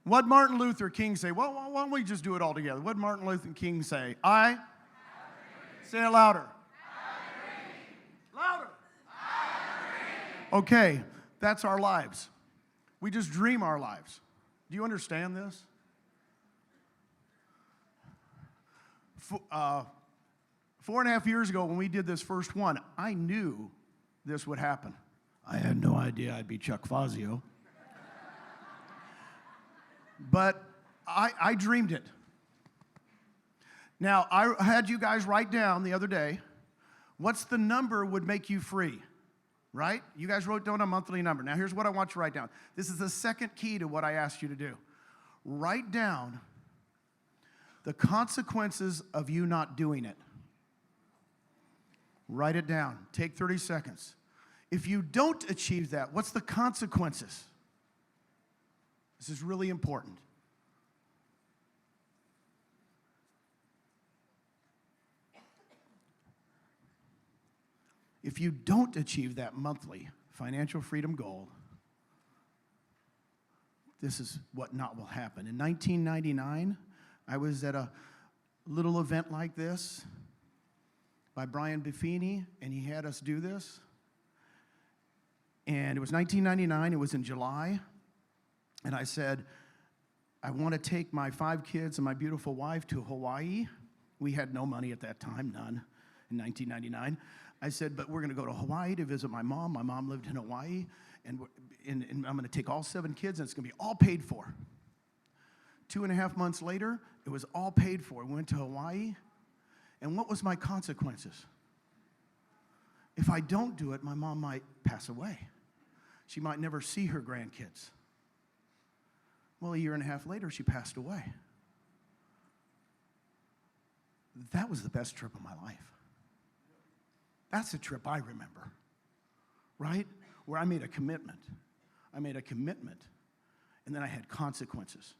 What'd Martin Luther King say? Well, why don't we just do it all together? What'd Martin Luther King say? I? Say it louder. Louder. Okay, that's our lives. We just dream our lives. Do you understand this? 4.5 years ago when we did this first one, I knew this would happen. I had no idea I'd be Chuck Fazio. But I dreamed it. Now, I had you guys write down the other day, what's the number would make you free, right? You guys wrote down a monthly number. Now, here's what I want you to write down. This is the second key to what I asked you to do. Write down the consequences of you not doing it. Write it down. Take 30 seconds. If you don't achieve that, what's the consequences? This is really important. If you don't achieve that monthly financial freedom goal, this is what not will happen. In 1999, I was at a little event like this by Brian Buffini, and he had us do this. And it was 1999, it was in July, and I said, I want to take my 5 kids and my beautiful wife to Hawaii. We had no money at that time, none, in 1999. I said, but we're going to go to Hawaii to visit my mom. My mom lived in Hawaii, and I'm going to take all 7 kids, and it's going to be all paid for. 2.5 months later, it was all paid for. We went to Hawaii, and what was my consequences? If I don't do it, my mom might pass away. She might never see her grandkids. Well, 1.5 years later, she passed away. That was the best trip of my life. That's the trip I remember, right? Where I made a commitment. I made a commitment, and then I had consequences.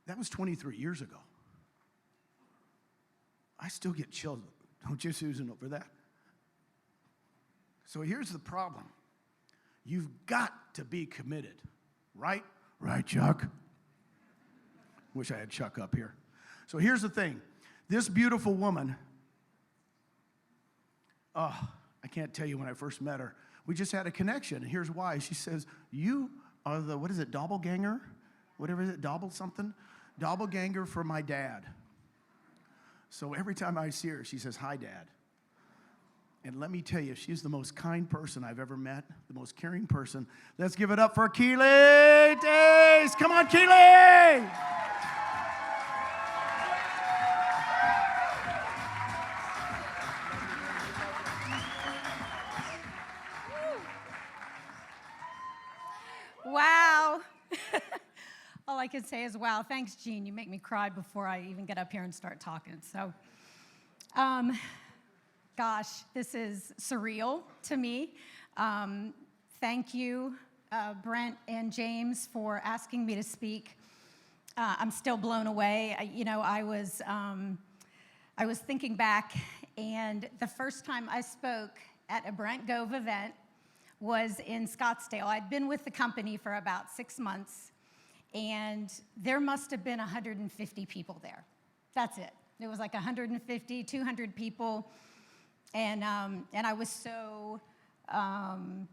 That was 23 years ago. I still get chills, don't you, Susan, over that? So here's the problem. You've got to be committed, right? Right, Chuck? Wish I had Chuck up here. So here's the thing. This beautiful woman, I can't tell you when I first met her. We just had a connection, and here's why. She says, you are the, what is it, doppelganger? Whatever is it, doppelganger for my dad. So every time I see her, she says, hi, Dad. And let me tell you, she's the most kind person I've ever met, the most caring person. Let's give it up for Keeley Tase. Come on, Keeley! Wow. All I can say is wow. Thanks, Gene. You make me cry before I even get up here and start talking. So, gosh, this is surreal to me. Thank you, Brent and James, for asking me to speak. I'm still blown away. I was thinking back, and the first time I spoke at a Brent Gove event was in Scottsdale. I'd been with the company for about 6 months, and there must have been 150 people there. That's it. It was like 150, 200 people, and I was so honored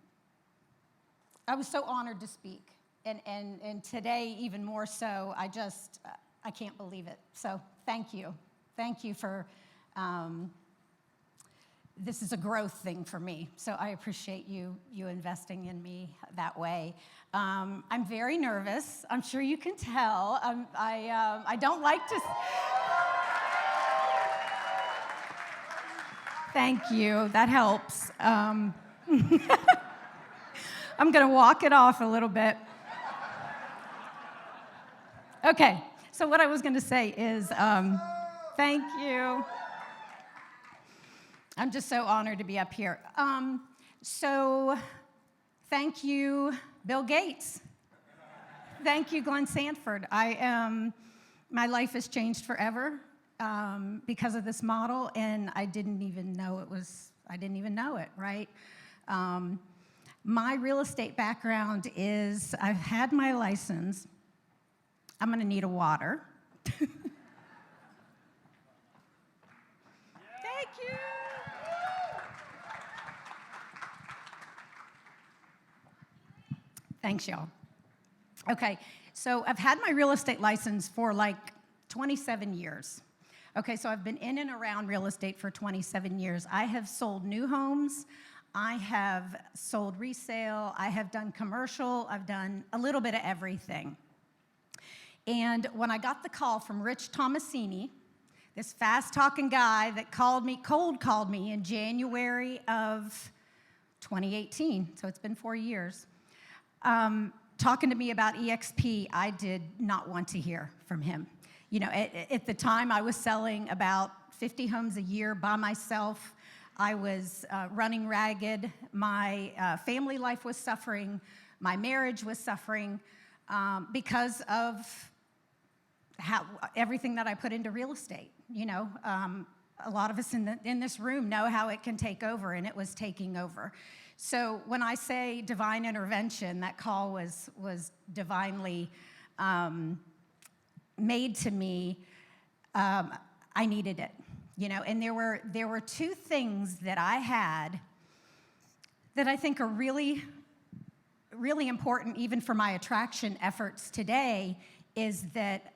to speak, and today even more so. I can't believe it. So thank you for. This is a growth thing for me, so I appreciate you investing in me that way. I'm very nervous. I'm sure you can tell. I don't like to. Thank you. That helps. I'm going to walk it off a little bit. Okay. So what I was going to say is, thank you. I'm just so honored to be up here. So thank you, Bill Gates. Thank you, Glenn Sanford. My life has changed forever because of this model, and I didn't even know it, right? My real estate background is I've had my license I'm going to need a water. Thank you. Thanks, y'all. Okay, so I've had my real estate license for like 27 years. Okay, so I've been in and around real estate for 27 years. I have sold new homes. I have sold resale. I have done commercial. I've done a little bit of everything. And when I got the call from Rich Tomasini, this fast-talking guy that cold called me in January of 2018, so it's been 4 years, talking to me about EXP, I did not want to hear from him. You know, at the time, I was selling about 50 homes a year by myself. I was running ragged. My family life was suffering. My marriage was suffering because of everything that I put into real estate. You know, a lot of us in this room know how it can take over, and it was taking over. So when I say divine intervention, that call was divinely made to me. I needed it, you know. And there were two things that I had that I think are really, really important, even for my attraction efforts today. Is that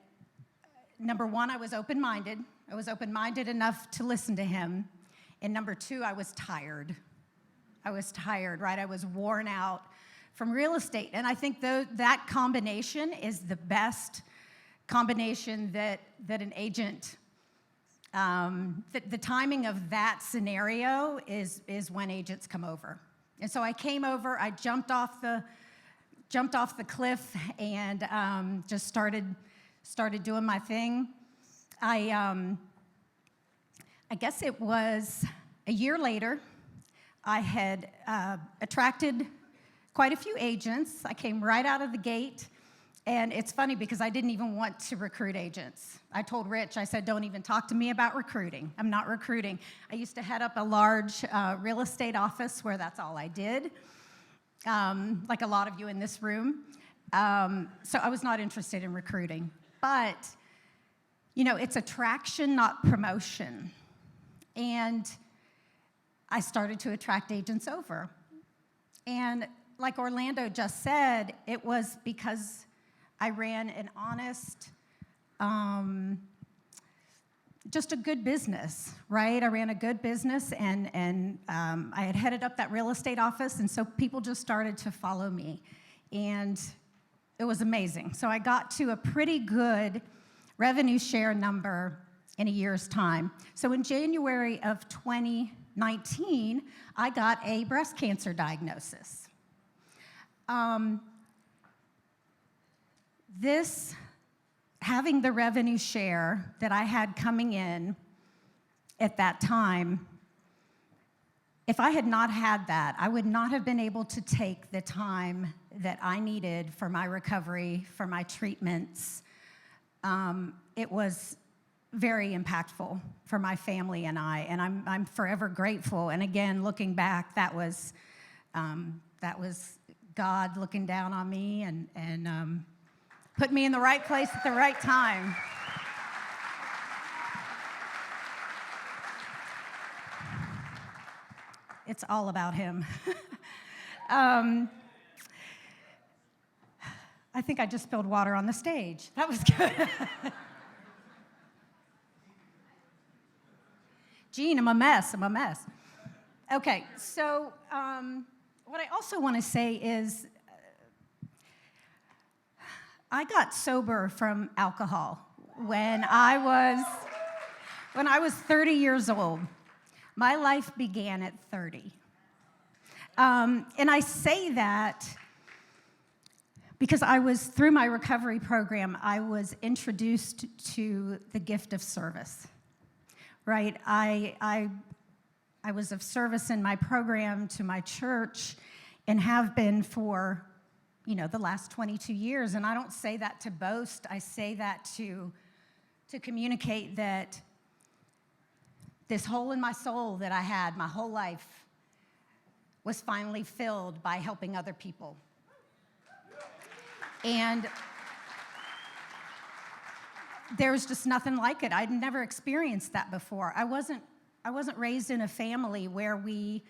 number one, I was open-minded. I was open-minded enough to listen to him, and number two, I was tired. I was tired, right? I was worn out from real estate. And I think that combination is the best combination that an agent, the timing of that scenario is when agents come over. And so I came over, I jumped off the cliff and just started doing my thing. I guess it was a year later. I had attracted quite a few agents. I came right out of the gate, and it's funny because I didn't even want to recruit agents. I told Rich, I said, don't even talk to me about recruiting. I'm not recruiting. I used to head up a large real estate office where that's all I did, like a lot of you in this room. So I was not interested in recruiting. But, you know, it's attraction, not promotion. And I started to attract agents over. And like Orlando just said, it was because I ran an honest, just a good business, right? I ran a good business, and I had headed up that real estate office, and so people just started to follow me. And it was amazing. So I got to a pretty good revenue share number in a year's time. So in January of 2019, I got a breast cancer diagnosis. Having the revenue share that I had coming in at that time, if I had not had that, I would not have been able to take the time that I needed for my recovery, for my treatments. It was very impactful for my family and I, and I'm forever grateful. And again, looking back, that was God looking down on me and put me in the right place at the right time. It's all about him. I think I just spilled water on the stage. That was good. Gene, I'm a mess. Okay, so what I also want to say is I got sober from alcohol when I was 30 years old. My life began at 30. And I say that because through my recovery program, I was introduced to the gift of service, right? I was of service in my program to my church and have been for, the last 22 years. And I don't say that to boast. I say that to communicate that this hole in my soul that I had my whole life was finally filled by helping other people. And there was just nothing like it. I'd never experienced that before. I wasn't raised in a family where we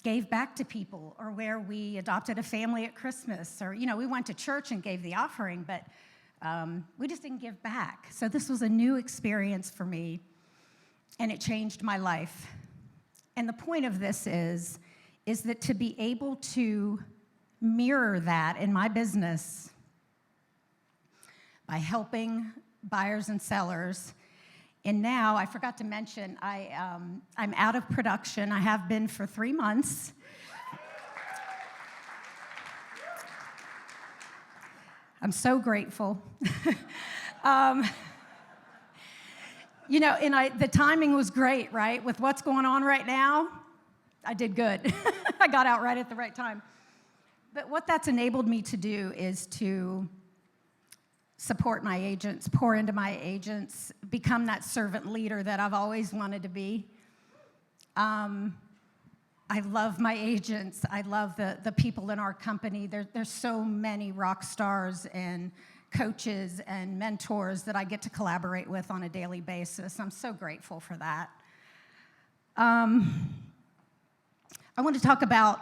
gave back to people, or where we adopted a family at Christmas, or we went to church and gave the offering, but we just didn't give back. So this was a new experience for me, and it changed my life. And the point of this is that to be able to mirror that in my business by helping buyers and sellers. And now, I forgot to mention, I'm out of production. I have been for 3 months. I'm so grateful. And the timing was great, right? With what's going on right now, I did good. I got out right at the right time. But what that's enabled me to do is to support my agents, pour into my agents, become that servant leader that I've always wanted to be. I love my agents. I love the people in our company. There's so many rock stars and coaches and mentors that I get to collaborate with on a daily basis. I'm so grateful for that. I want to talk about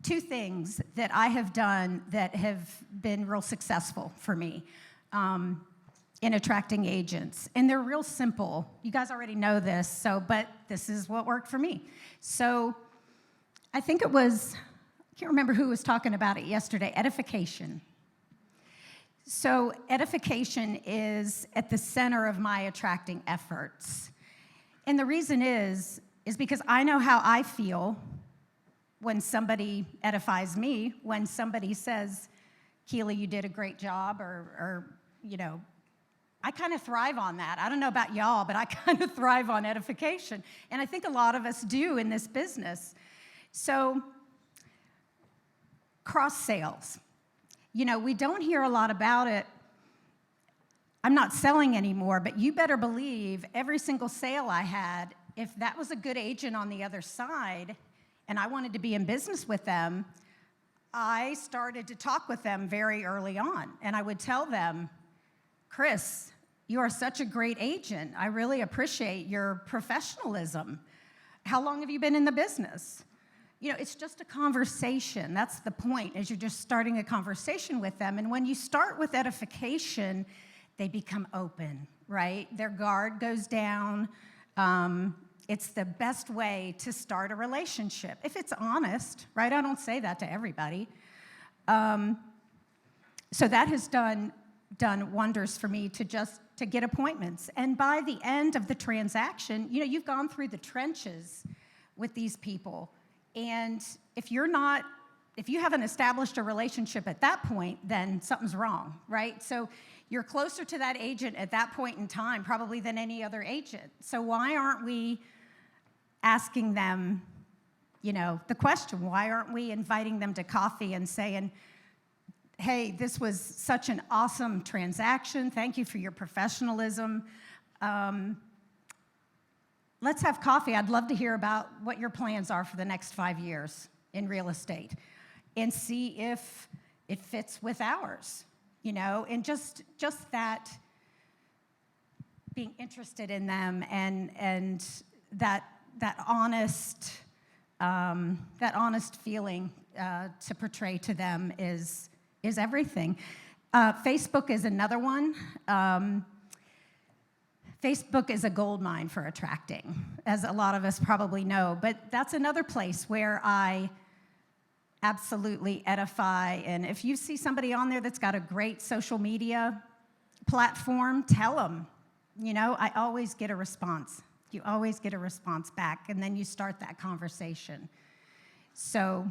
2 things that I have done that have been real successful for me in attracting agents. And they're real simple. You guys already know this, but this is what worked for me. So I think I can't remember who was talking about it yesterday, edification. So edification is at the center of my attracting efforts. And the reason is because I know how I feel when somebody edifies me, when somebody says, Keeley, you did a great job, or I kind of thrive on that. I don't know about y'all, but I kind of thrive on edification. And I think a lot of us do in this business. So, cross sales. We don't hear a lot about it. I'm not selling anymore, but you better believe every single sale I had, if that was a good agent on the other side, and I wanted to be in business with them, I started to talk with them very early on. And I would tell them, Chris, you are such a great agent. I really appreciate your professionalism. How long have you been in the business? It's just a conversation. That's the point, is you're just starting a conversation with them. And when you start with edification, they become open, right? Their guard goes down. It's the best way to start a relationship, if it's honest, right? I don't say that to everybody. So that has done wonders for me to get appointments. And by the end of the transaction, you've gone through the trenches with these people. And if you haven't established a relationship at that point, then something's wrong, right? So you're closer to that agent at that point in time, probably, than any other agent. So why aren't we asking them, the question, why aren't we inviting them to coffee and saying, hey, this was such an awesome transaction. Thank you for your professionalism. Let's have coffee. I'd love to hear about what your plans are for the next 5 years in real estate, and see if it fits with ours, and just that being interested in them, and that honest feeling to portray to them is everything. Facebook is another one. Facebook is a gold mine for attracting, as a lot of us probably know, but that's another place where I absolutely edify. And if you see somebody on there that's got a great social media platform, tell them. I always get a response. You always get a response back, and then you start that conversation. So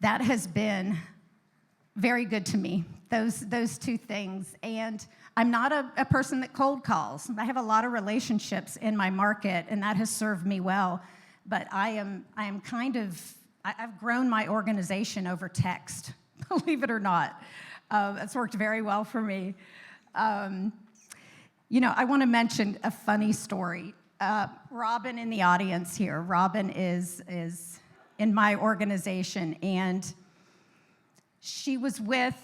that has been very good to me, those 2 things. And I'm not a person that cold calls. I have a lot of relationships in my market, and that has served me well. But I've grown my organization over text, believe it or not. It's worked very well for me. I want to mention a funny story. Robin in the audience here. Robin is in my organization, and she was with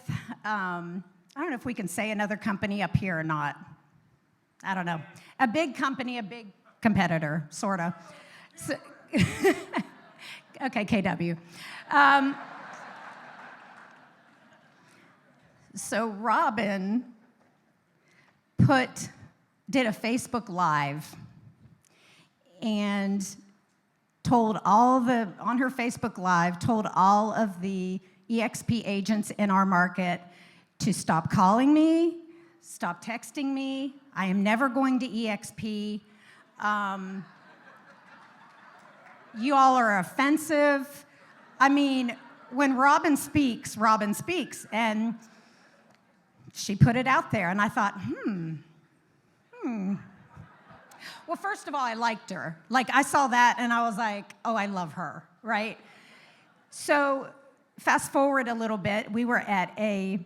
a I don't know if we can say another company up here or not. I don't know. A big company, a big competitor, sort of. So, okay, KW. So Robin did a Facebook Live and on her Facebook Live, told all of the EXP agents in our market to stop calling me, stop texting me. I am never going to EXP. You all are offensive. I mean, when Robin speaks, and she put it out there, and I thought, Well, first of all, I liked her. Like, I saw that, and I was like, oh, I love her, right? So fast forward a little bit, we were at a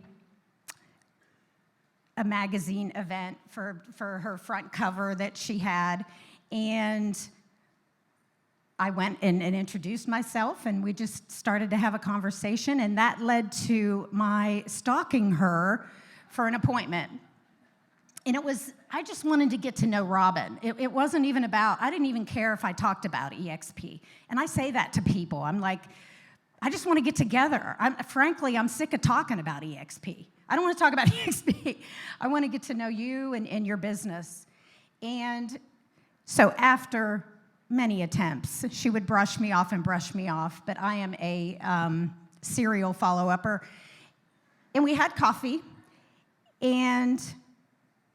magazine event for her front cover that she had, and I went and introduced myself, and we just started to have a conversation, and that led to my stalking her for an appointment. And I just wanted to get to know Robin. It wasn't even I didn't even care if I talked about EXP. And I say that to people. I'm like, I just want to get together. Frankly, I'm sick of talking about EXP. I don't want to talk about EXP. I want to get to know you and your business. And so after many attempts, she would brush me off, but I am a serial follow-upper. And we had coffee, and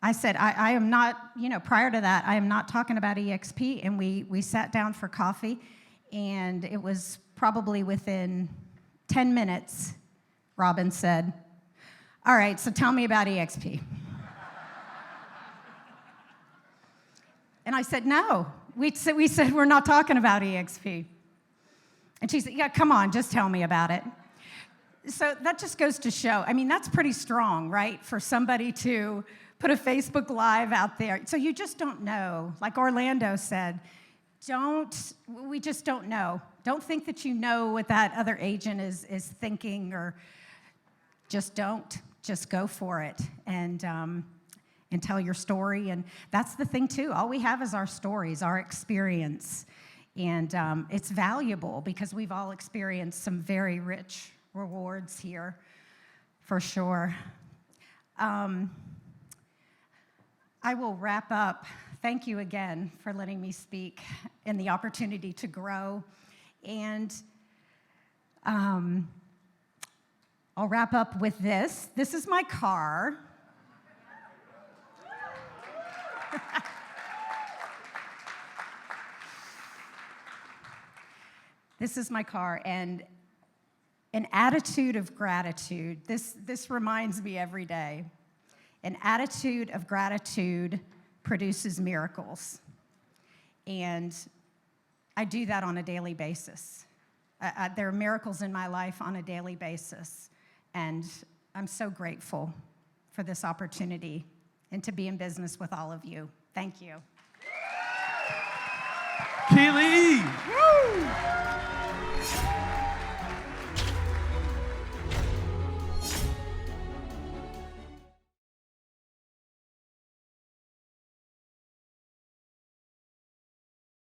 I said, I am not, prior to that, I am not talking about EXP, and we sat down for coffee, and it was probably within 10 minutes, Robin said, all right, so tell me about EXP. And I said, no, we said we're not talking about EXP. And she said, yeah, come on, just tell me about it. So that just goes to show, that's pretty strong, right, for somebody to put a Facebook Live out there. So you just don't know. Like Orlando said, we just don't know. Don't think that you know what that other agent is thinking, or just don't. Just go for it and tell your story. And that's the thing, too. All we have is our stories, our experience. And it's valuable because we've all experienced some very rich rewards here, for sure. I will wrap up. Thank you again for letting me speak and the opportunity to grow. And I'll wrap up with this. This is my car. This is my car, and an attitude of gratitude. This reminds me every day. An attitude of gratitude produces miracles. And I do that on a daily basis. There are miracles in my life on a daily basis. And I'm so grateful for this opportunity and to be in business with all of you. Thank you. Keeley!